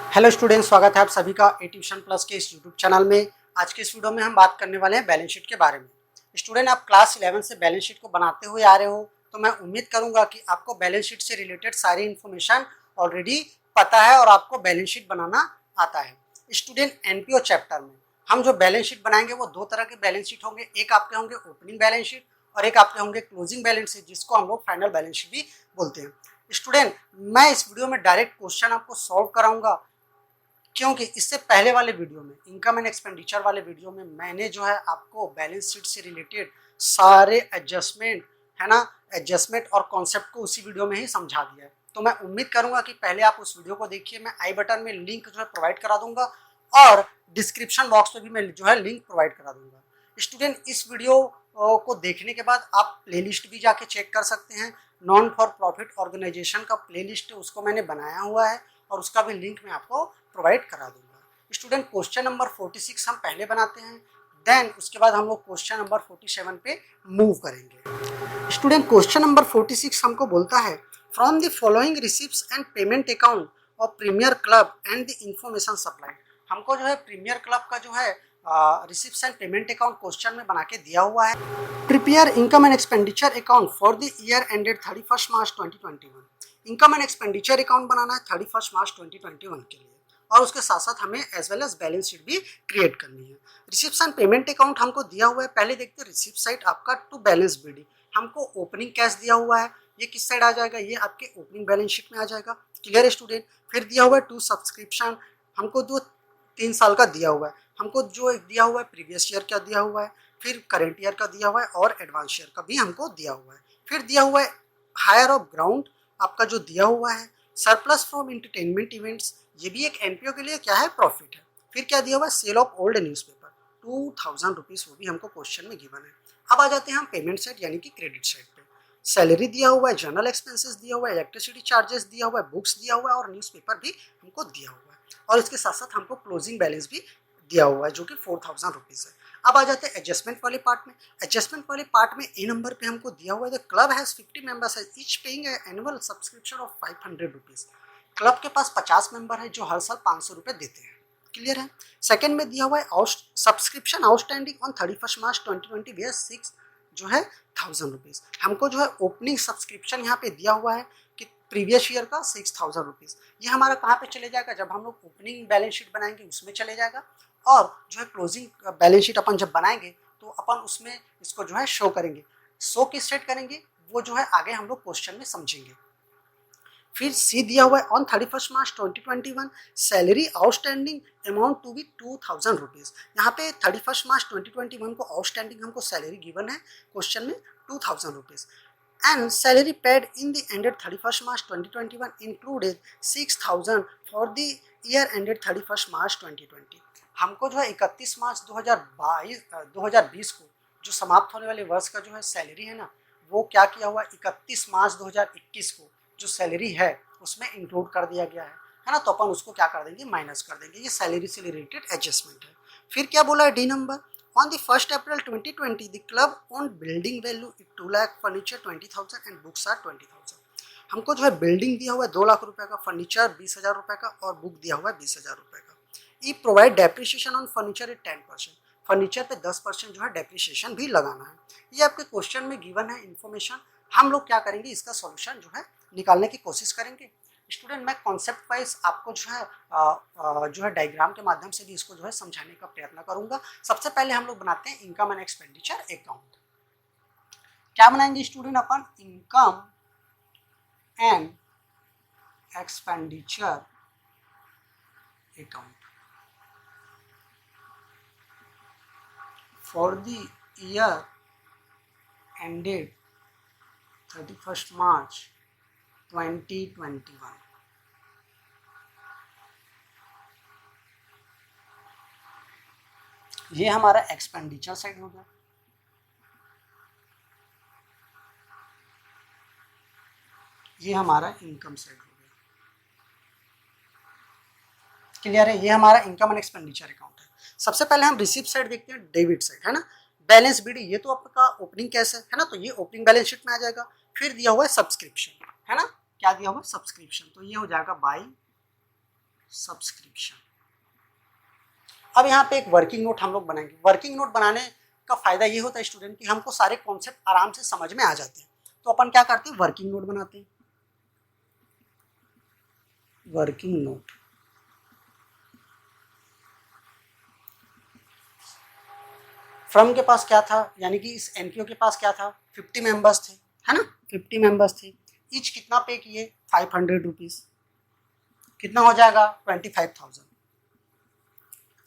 Hello student, स्वागत है आप सभी का ए ट्यूशन प्लस के इस यूट्यूब चैनल में। आज के इस वीडियो में हम बात करने वाले हैं बैलेंस शीट के बारे में। स्टूडेंट, आप क्लास 11 से बैलेंस शीट को बनाते हुए आ रहे हो, तो मैं उम्मीद करूंगा कि आपको बैलेंस शीट से रिलेटेड सारी इन्फॉर्मेशन ऑलरेडी पता है और आपको बैलेंस शीट बनाना आता है। स्टूडेंट, एनपीओ चैप्टर में हम जो बैलेंस शीट बनाएंगे वो दो तरह के बैलेंस शीट होंगे। एक आपके होंगे ओपनिंग बैलेंस शीट और एक आपके होंगे क्लोजिंग बैलेंस शीट, जिसको हम लोग फाइनल बैलेंस शीट भी बोलते हैं। स्टूडेंट, मैं इस वीडियो में डायरेक्ट क्वेश्चन आपको सॉल्व कराऊंगा, क्योंकि इससे पहले वाले वीडियो में, इनकम एंड एक्सपेंडिचर वाले वीडियो में, मैंने जो है आपको बैलेंस शीट से रिलेटेड सारे एडजस्टमेंट है ना, एडजस्टमेंट और कॉन्सेप्ट को उसी वीडियो में ही समझा दिया है। तो मैं उम्मीद करूंगा कि पहले आप उस वीडियो को देखिए। मैं आई बटन में लिंक जो है प्रोवाइड करा दूंगा और डिस्क्रिप्शन बॉक्स में भी मैं जो है लिंक प्रोवाइड करा दूंगा। स्टूडेंट, इस वीडियो को देखने के बाद आप प्लेलिस्ट भी जाके चेक कर सकते हैं। नॉन फॉर प्रॉफिट ऑर्गेनाइजेशन का प्लेलिस्ट उसको मैंने बनाया हुआ है और उसका भी लिंक मैं आपको प्रोवाइड करा दूंगा। स्टूडेंट, क्वेश्चन नंबर 46 हम पहले बनाते हैं, देन उसके बाद हम लोग क्वेश्चन नंबर 47 पे मूव करेंगे। स्टूडेंट, क्वेश्चन नंबर 46 हमको बोलता है, from the following receipts and payment account of premier club and the information supply. हमको जो है प्रीमियर क्लब का जो है receipts and payment account question में बना के दिया हुआ है। Prepare income and expenditure account for the year ended 31 March 2021। Income and expenditure account बनाना है 31 मार्च 2021 के लिए, और उसके साथ साथ हमें as well as balance sheet भी क्रिएट करनी है। रिसिप्ट्स एंड पेमेंट अकाउंट हमको दिया हुआ है। पहले देखते हैं रिसिप्ट साइड आपका टू बैलेंस बीडी। हमको ओपनिंग कैश दिया हुआ है, ये किस साइड आ जाएगा, ये आपके ओपनिंग बैलेंस शीट में आ जाएगा। क्लियर है स्टूडेंट। फिर दिया हुआ है टू सब्सक्रिप्शन, हमको जो 3 साल का दिया हुआ है। हमको जो दिया हुआ है प्रीवियस ईयर का दिया हुआ है, फिर करेंट ईयर का दिया हुआ है और एडवांस ईयर का भी हमको दिया हुआ है। फिर दिया हुआ है हायर ऑफ ग्राउंड आपका जो दिया हुआ है। सरप्लस फ्रॉम एंटरटेनमेंट इवेंट्स, ये भी एक एनपीओ के लिए क्या है, प्रॉफिट है। फिर क्या दिया हुआ है, sale of old newspaper 2000 rupees, वो भी हमको क्वेश्चन में गिवन है। अब आ जाते हैं हम पेमेंट साइड यानी कि क्रेडिट साइड पे। सैलरी दिया हुआ है, जनरल एक्सपेंसेस दिया हुआ है, इलेक्ट्रिसिटी चार्जेस दिया हुआ है, बुक्स दिया हुआ है और न्यूज़पेपर भी हमको दिया हुआ है। और इसके साथ साथ हमको क्लोजिंग बैलेंस भी दिया हुआ है जो कि 4000 रुपीज है। अब आ जाते हैं एडजस्टमेंट वाले पार्ट में। एडजस्टमेंट वाले पार्ट में ए नंबर पे हमको दिया हुआ है, द क्लब हैज 50 मेंबर्स है, each paying annual subscription of 500 rupees. Club के पास 50 मेंबर है जो हर साल 500 रुपए देते हैं। क्लियर है। सेकंड में दिया हुआ है सब्सक्रिप्शन आउटस्टैंडिंग ऑन 31 मार्च 2020 वे 6 जो है 1000 रुपीज। हमको जो है ओपनिंग सब्सक्रिप्शन यहाँ पे दिया हुआ है कि प्रीवियस ईयर का 6000 रुपीज। ये हमारा कहाँ पे चले जाएगा, जब हम लोग ओपनिंग बैलेंस शीट बनाएंगे उसमें चले जाएगा। और जो है क्लोजिंग बैलेंस शीट अपन जब बनाएंगे तो अपन उसमें इसको जो है शो करेंगे। शो किस सेट करेंगे वो जो है आगे हम लोग क्वेश्चन में समझेंगे। फिर सी दिया हुआ है on 31 March 2021 salary outstanding amount to be 2000 rupees. यहाँ पे 31 मार्च 2021 को आउटस्टैंडिंग हमको सैलरी गिवन है क्वेश्चन में 2000 rupees. And salary paid in the ended 31 March 2021 included 6000 for the year ended 31 March 2020। हमको जो है 31 मार्च 2020 को जो समाप्त होने वाले वर्ष का जो है सैलरी है ना, वो क्या किया हुआ 31 मार्च 2021 को जो सैलरी है उसमें इंक्लूड कर दिया गया है ना। तो अपन उसको क्या कर देंगे, माइनस कर देंगे। ये सैलरी से रिलेटेड एडजस्टमेंट है। फिर क्या बोला है D number, on the 1 April 2020 the club own building value 2 lakh, furniture 20,000 and books are 20,000। हमको जो है बिल्डिंग दिया हुआ है 2 लाख रुपए का, फर्नीचर 20,000 रुपए का और बुक दिया हुआ है 20,000 रुपए का। E provide depreciation on furniture at 10%। Furniture पे 10% जो है डेप्रिसिएशन भी लगाना है। ये आपके क्वेश्चन में गिवन है इन्फॉर्मेशन। हम लोग क्या करेंगे, इसका सॉल्यूशन जो है निकालने की कोशिश करेंगे। स्टूडेंट, मैं कॉन्सेप्ट वाइज आपको जो है डायग्राम के माध्यम से भी इसको जो है समझाने का प्रयत्न करूंगा। सबसे पहले हम लोग बनाते हैं इनकम एंड एक्सपेंडिचर अकाउंट। क्या बनाएंगे student upon, income and expenditure account for the year ended 31 March 2021। ये हमारा एक्सपेंडिचर साइड हो गया। ये हमारा इनकम साइड हो गया। क्लियर है। ये हमारा इनकम एंड एक्सपेंडिचर अकाउंट है। सबसे पहले हम रिसीप्ट साइड देखते हैं, डेबिट साइड है ना। बैलेंस बीडी, ये तो आपका ओपनिंग कैश है ना, तो ये ओपनिंग बैलेंस शीट में आ जाएगा। फिर दिया हुआ है सब्सक्रिप्शन है ना, क्या दिया हुआ है, सब्सक्रिप्शन, तो ये हो जाएगा बाई सब्सक्रिप्शन। अब यहाँ पे एक वर्किंग नोट हम लोग बनाएंगे। वर्किंग नोट बनाने का फायदा ये होता है स्टूडेंट कि हमको सारे कॉन्सेप्ट आराम से समझ में आ जाते हैं। तो अपन क्या करते हैं, वर्किंग नोट बनाते हैं। वर्किंग नोट, फ्रॉम के पास क्या था, यानी कि इस एनपीओ के पास क्या था, 50 मेंबर्स थे, है ना, 50 मेंबर्स थे। ईच कितना पे किए, 500 रुपीज, कितना हो जाएगा 25,000।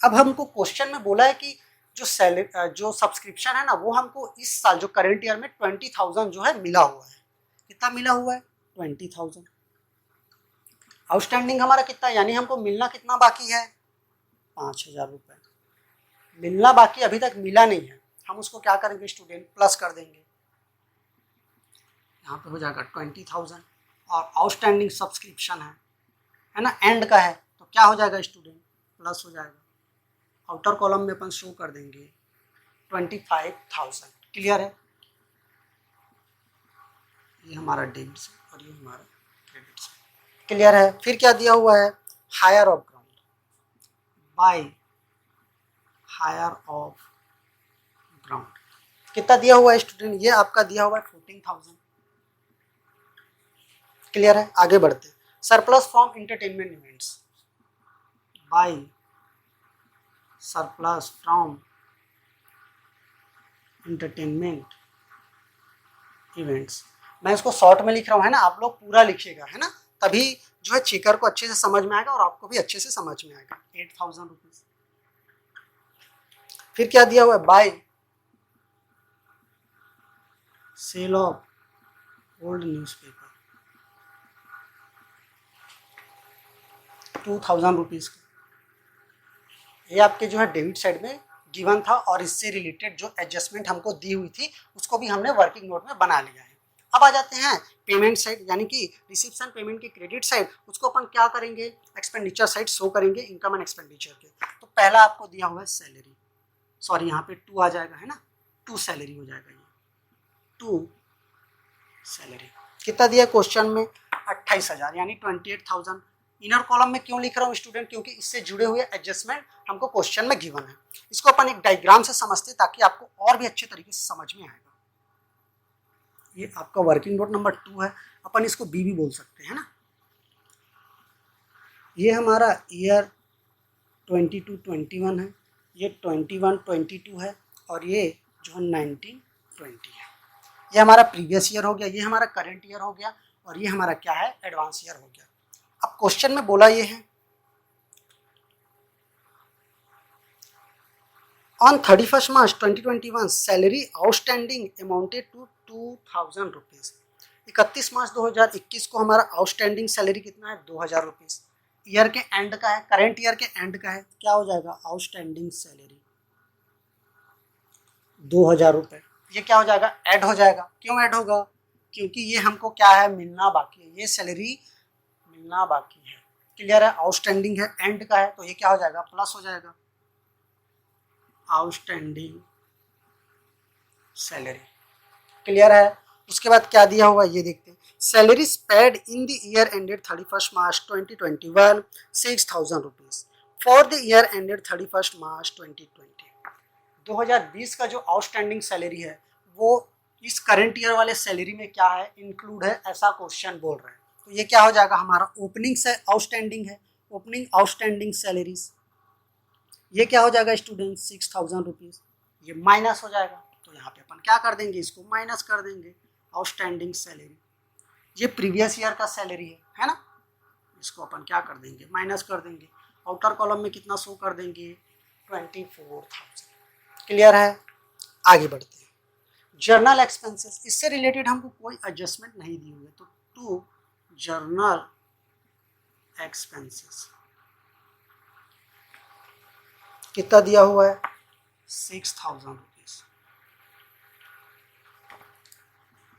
अब हमको क्वेश्चन में बोला है कि जो सब्सक्रिप्शन है ना वो हमको इस साल जो करंट ईयर में 20,000 जो है मिला हुआ है। कितना मिला हुआ है, 20,000। आउटस्टैंडिंग हमारा कितना, यानी हमको मिलना कितना बाकी है, 5,000 रुपये मिलना बाकी, अभी तक मिला नहीं है। हम उसको क्या करेंगे स्टूडेंट, प्लस कर देंगे। यहाँ पे हो जाएगा 20,000 और आउटस्टैंडिंग सब्सक्रिप्शन है ना, एंड का है, तो क्या हो जाएगा स्टूडेंट, प्लस हो जाएगा। आउटर कॉलम में अपन शो कर देंगे 25,000। क्लियर है, ये हमारा डेबिट साइड और ये हमारा क्रेडिट साइड। क्लियर है। फिर क्या दिया हुआ है, hire of ground, by hire of ground. कितना दिया हुआ है स्टूडेंट, ये आपका दिया हुआ है 14,000। क्लियर है, आगे बढ़ते हैं। Surplus from entertainment events, by surplus from entertainment events. मैं इसको शॉर्ट में लिख रहा हूँ, है ना, आप लोग पूरा लिखिएगा, है ना, तभी जो है चेकर को अच्छे से समझ में आएगा और आपको भी अच्छे से समझ में आएगा। 8,000 रुपीज। फिर क्या दिया हुआ है, by sale of old newspaper, 2,000 rupees का। ये आपके जो है डेबिट साइड में गिवन था और इससे रिलेटेड जो एडजस्टमेंट हमको दी हुई थी उसको भी हमने वर्किंग नोट में बना लिया है। अब आ जाते हैं पेमेंट साइड, यानी कि रिसिप्शन पेमेंट की क्रेडिट साइड, उसको अपन क्या करेंगे, एक्सपेंडिचर साइड शो करेंगे इनकम एंड एक्सपेंडिचर के। तो पहला आपको दिया हुआ है सैलरी, सॉरी यहाँ पे 2 आ जाएगा, है ना, 2 सैलरी हो जाएगा, ये 2 सैलरी। कितना दिया क्वेश्चन में, 28,000 यानी 28,000। इनर कॉलम में क्यों लिख रहा हूँ स्टूडेंट, क्योंकि इससे जुड़े हुए एडजस्टमेंट हमको क्वेश्चन में गिवन है। इसको अपन एक डायग्राम से समझते ताकि आपको और भी अच्छे तरीके से समझ में आएगा। ये आपका वर्किंग नोट नंबर 2 है, अपन इसको बी भी बोल सकते हैं ना। ये हमारा ईयर 22-21 है, ये 21-22 है और ये जो है 19-20 है। ये हमारा प्रीवियस ईयर हो गया, ये हमारा करंट ईयर हो गया और ये हमारा क्या है, एडवांस ईयर हो गया। अब क्वेश्चन में बोला ये है, on 31 March 2021 salary outstanding amounted to 2,000 rupees. 31 March 2021 को हमारा आउटस्टैंडिंग सैलरी कितना है, 2,000 रुपीज। ईयर के एंड का है, करेंट ईयर के एंड का है, क्या हो जाएगा, आउटस्टैंडिंग सैलरी 2,000 रुपये। ये क्या हो जाएगा, ऐड हो जाएगा। क्यों ऐड होगा, क्योंकि ये हमको क्या है, मिलना बाकी है, ये सैलरी मिलना बाकी है। क्लियर है, आउटस्टैंडिंग है, एंड का है, तो ये क्या हो जाएगा, प्लस हो जाएगा, आउटस्टैंडिंग सैलरी। क्लियर है। उसके बाद क्या दिया हुआ ये देखते हैं, salaries paid in the year ended 31 March 2021 6,000 rupees for the year ended 31 March 2020। 2020 का जो आउटस्टैंडिंग सैलरी है वो इस करंट ईयर वाले सैलरी में क्या है, इंक्लूड है, ऐसा क्वेश्चन बोल रहे हैं। तो ये क्या हो जाएगा, हमारा ओपनिंग से आउटस्टैंडिंग है, ओपनिंग आउटस्टैंडिंग सैलरीज। ये क्या हो जाएगा स्टूडेंट, 6,000 रुपीज। ये माइनस हो जाएगा, तो यहाँ पे अपन क्या कर देंगे, इसको माइनस कर देंगे, आउटस्टैंडिंग सैलरी। ये प्रीवियस ईयर का सैलरी है ना, इसको अपन क्या कर देंगे, माइनस कर देंगे। आउटर कॉलम में कितना शो कर देंगे, 24,000। क्लियर है, आगे बढ़ते हैं। जर्नल एक्सपेंसेस, इससे रिलेटेड हमको कोई एडजस्टमेंट नहीं दी हुई है, तो टू जर्नल एक्सपेंसेस कितना दिया हुआ है, 6,000 रुपीज।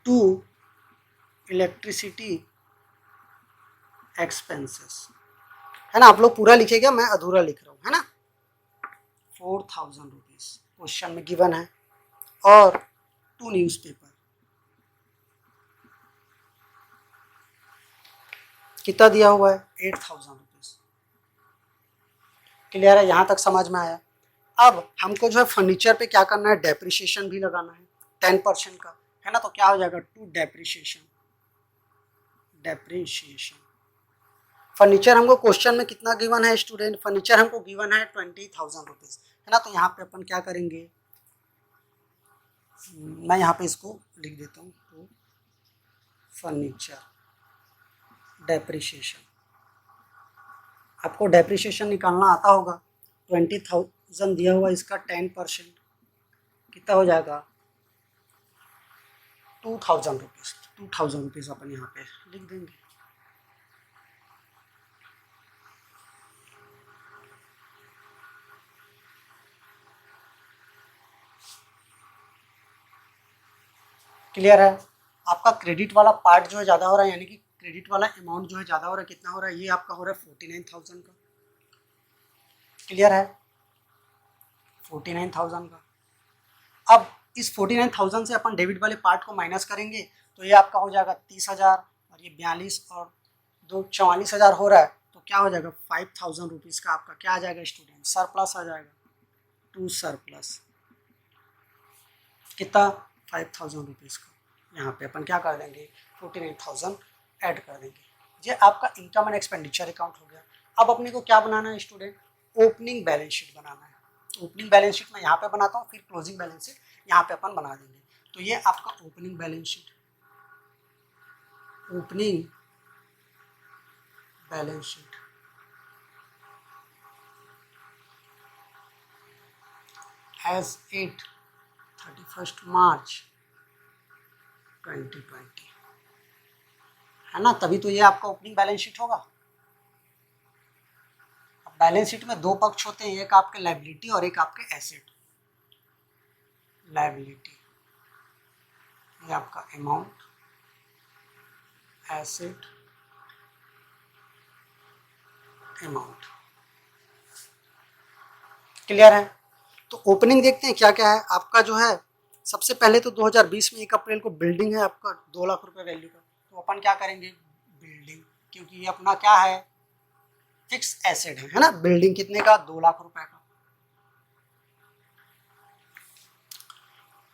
टू इलेक्ट्रिसिटी एक्सपेंसेस, है ना, आप लोग पूरा लिखेगा, मैं अधूरा लिख रहा हूँ, है ना, 4,000 रुपीज क्वेश्चन में गिवन है। और 2 न्यूज़पेपर कितना दिया हुआ है, 8,000 रुपीज। क्लियर है, यहाँ तक समझ में आया। अब हमको जो है फर्नीचर पे क्या करना है, डेप्रिसिएशन भी लगाना है 10% का, है ना। तो क्या हो जाएगा, टू डेप्रिसिएशन। डेप्रिसिएशन फर्नीचर हमको क्वेश्चन में कितना गिवन है स्टूडेंट, फर्नीचर हमको गिवन है 20,000 रुपीज, है ना। तो यहाँ पे अपन क्या करेंगे, मैं यहाँ पे इसको लिख देता हूँ, तो फर्नीचर डेप्रिसिएशन, आपको डेप्रिसिएशन निकालना आता होगा। 20,000 दिया हुआ, इसका 10% कितना हो जाएगा, 2,000 रुपीज़। 2,000 रुपीज़ अपन यहाँ पे लिख देंगे। क्लियर है, आपका क्रेडिट वाला पार्ट जो है ज़्यादा हो रहा है, यानी कि क्रेडिट वाला अमाउंट जो है ज़्यादा हो रहा है। कितना हो रहा है, ये आपका हो रहा है 49,000 का। क्लियर है, 49,000 का। अब इस 49,000 से अपन डेबिट वाले पार्ट को माइनस करेंगे, तो ये आपका हो जाएगा 30,000, और ये 42 और 2 44,000 हो रहा है। तो क्या हो जाएगा, 5,000 रुपीज़ का आपका क्या आ जाएगा स्टूडेंट, सरप्लस आ जाएगा। टू सरप्लस कितना, 5,000 रुपीज़ का। यहाँ पे अपन क्या कर देंगे, 49,000 ऐड कर देंगे। ये आपका इनकम एंड एक्सपेंडिचर अकाउंट हो गया। अब अपने को क्या बनाना है स्टूडेंट, ओपनिंग बैलेंस शीट बनाना है। ओपनिंग बैलेंस शीट मैं यहाँ पे बनाता हूँ, फिर क्लोजिंग बैलेंस शीट यहाँ पे अपन बना देंगे। तो ये आपका opening balance sheet, opening balance sheet as 31 March 2020, है ना। तभी तो ये आपका ओपनिंग बैलेंस शीट होगा। अब बैलेंस शीट में दो पक्ष होते हैं, एक आपके लायबिलिटी और एक आपके एसेट। लायबिलिटी ये आपका अमाउंट, एसेट अमाउंट। क्लियर है, तो ओपनिंग देखते हैं क्या क्या है आपका जो है। सबसे पहले तो 2020 में 1 अप्रैल को बिल्डिंग है आपका 2 लाख रुपए वैल्यू का। तो अपन क्या करेंगे, बिल्डिंग, क्योंकि ये अपना क्या है, फिक्स एसेट है ना। बिल्डिंग कितने का, 2 लाख रुपए का।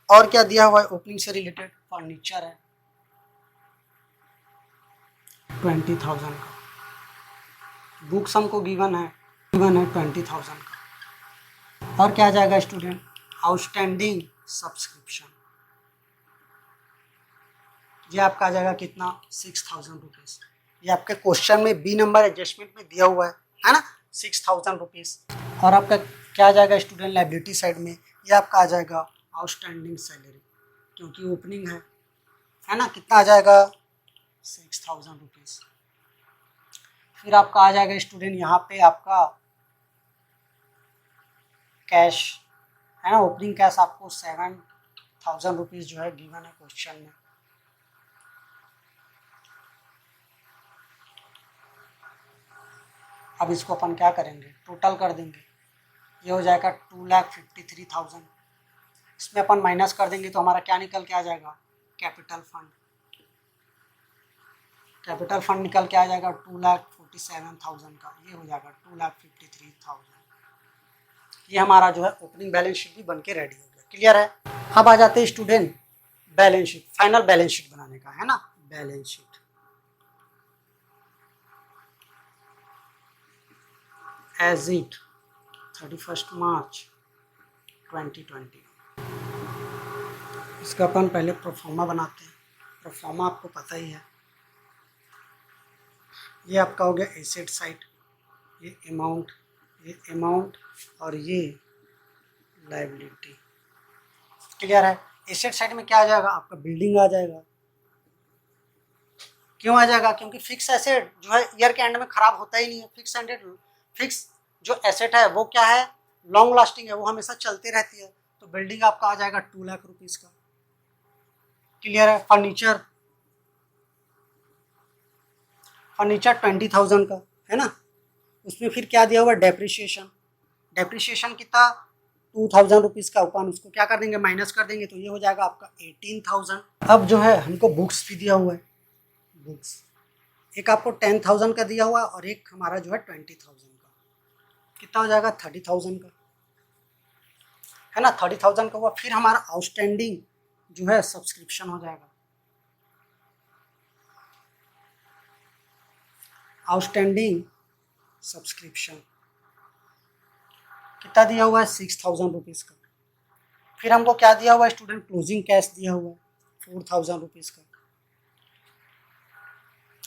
और क्या दिया हुआ है ओपनिंग से रिलेटेड, फर्नीचर है 20,000 का। बुक्स हमको गिवन है 20,000 का। और क्या आ जाएगा स्टूडेंट, आउटस्टैंडिंग सब्सक्रिप्शन, ये आपका आ जाएगा कितना, 6,000 रुपीज़। ये आपके क्वेश्चन में बी नंबर एडजस्टमेंट में दिया हुआ है ना, 6,000 रुपीज़। और आपका क्या आ जाएगा स्टूडेंट, लायबिलिटी साइड में ये आपका आ जाएगा आउटस्टैंडिंग सैलरी, क्योंकि ओपनिंग है ना। कितना आ जाएगा, 6,000 रुपीज़। फिर आपका आ जाएगा स्टूडेंट यहाँ पे आपका कैश, है ना। ओपनिंग कैश आपको 7,000 रुपीज़ जो है गिवन है क्वेश्चन में। अब इसको अपन क्या करेंगे, टोटल कर देंगे। ये हो जाएगा 2,53,000। इसमें अपन माइनस कर देंगे तो हमारा क्या निकल के आ जाएगा, कैपिटल फंड। कैपिटल फंड निकल के आ जाएगा 2,47,000 का। ये हो जाएगा 2,53,000। ये हमारा जो है ओपनिंग बैलेंस शीट भी बन के रेडी हो गया। क्लियर है, अब आ जाते हैं student balance sheet, final balance sheet बनाने का, है ना। Balance sheet as it 31 March 2020। इसका अपन पहले प्रोफार्मा बनाते हैं। प्रोफार्मा आपको पता ही है, ये आपका हो गया एसेट साइड, ये अमाउंट और ये लायबिलिटी। क्लियर है, एसेट साइड में क्या आ जाएगा, आपका बिल्डिंग आ जाएगा। क्यों आ जाएगा, क्योंकि फिक्स एसेट जो है ईयर के एंड में खराब होता ही नहीं है। फिक्स जो एसेट है वो क्या है, लॉन्ग लास्टिंग है, वो हमेशा चलती रहती है। तो बिल्डिंग आपका आ जाएगा 2 लाख रुपीज़ का। क्लियर है, फर्नीचर 20,000 का, है ना। उसमें फिर क्या दिया हुआ, डेप्रिसिएशन कितना, 2,000 रुपीज़ का। अपन उसको क्या कर देंगे, माइनस कर देंगे, तो ये हो जाएगा आपका 18,000। अब जो है हमको बुक्स भी दिया हुआ है, बुक्स एक आपको 10,000 का दिया हुआ और एक हमारा जो है 20,000 का। कितना हो जाएगा 30,000 का, है ना। 30,000 का हुआ। फिर हमारा आउटस्टैंडिंग जो है सब्सक्रिप्शन हो जाएगा। आउटस्टैंडिंग सब्सक्रिप्शन कितना दिया हुआ है 6,000 रुपीज़ का। फिर हमको क्या दिया हुआ है स्टूडेंट, क्लोजिंग कैश दिया हुआ है 4,000 रुपीज़ का।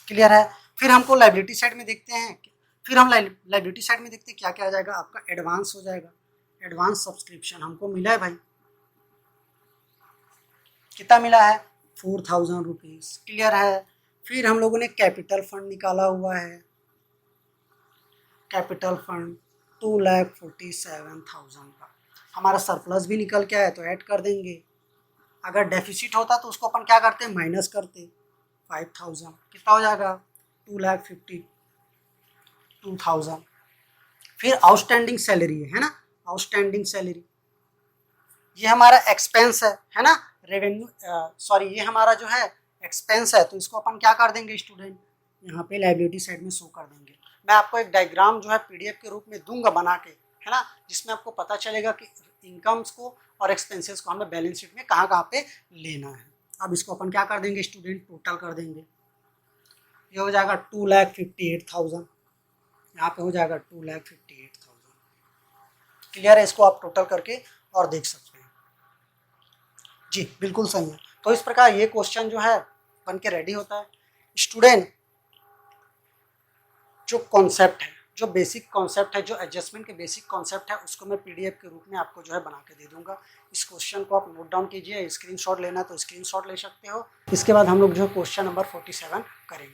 क्लियर है। फिर हमको लाइबिलिटी साइड में देखते हैं, फिर हम लाइबिलिटी साइड में देखते हैं क्या क्या आ जाएगा। आपका एडवांस हो जाएगा, एडवांस सब्सक्रिप्शन हमको मिला है भाई, कितना मिला है 4,000 रुपीज़। क्लियर है। फिर हम लोगों ने कैपिटल फंड निकाला हुआ है, कैपिटल फंड 2,47,000 का। हमारा सरप्लस भी निकल के आया तो ऐड कर देंगे। अगर डेफिसिट होता तो उसको अपन क्या करते हैं, माइनस करते 5,000। कितना हो जाएगा 2,52,000। फिर आउटस्टैंडिंग सैलरी है ना, आउटस्टैंडिंग सैलरी ये हमारा एक्सपेंस है ना, रेवेन्यू सॉरी ये हमारा जो है एक्सपेंस है, तो इसको अपन क्या कर देंगे स्टूडेंट, यहाँ पे लाइबिलिटी साइड में शो कर देंगे। मैं आपको एक डायग्राम जो है पीडीएफ के रूप में दूंगा बना के, है ना, जिसमें आपको पता चलेगा कि इनकम्स को और एक्सपेंसेस को हमें बैलेंस शीट में कहाँ कहाँ पे लेना है। अब इसको अपन क्या कर देंगे स्टूडेंट, टोटल कर देंगे। ये हो जाएगा 2,58,000, यहाँ पे हो जाएगा 2,58,000। क्लियर है। इसको आप टोटल करके और देख सकते हैं। जी बिल्कुल सही है। तो इस प्रकार ये क्वेश्चन जो है बन के रेडी होता है। स्टूडेंट जो कॉन्सेप्ट है, जो बेसिक कॉन्सेप्ट है, जो एडजस्टमेंट के बेसिक कॉन्सेप्ट है, उसको मैं पीडीएफ के रूप में आपको जो है बना के दे दूंगा। इस क्वेश्चन को आप नोट डाउन कीजिए, स्क्रीनशॉट लेना तो स्क्रीनशॉट ले सकते हो। इसके बाद हम लोग जो क्वेश्चन नंबर 47 करेंगे।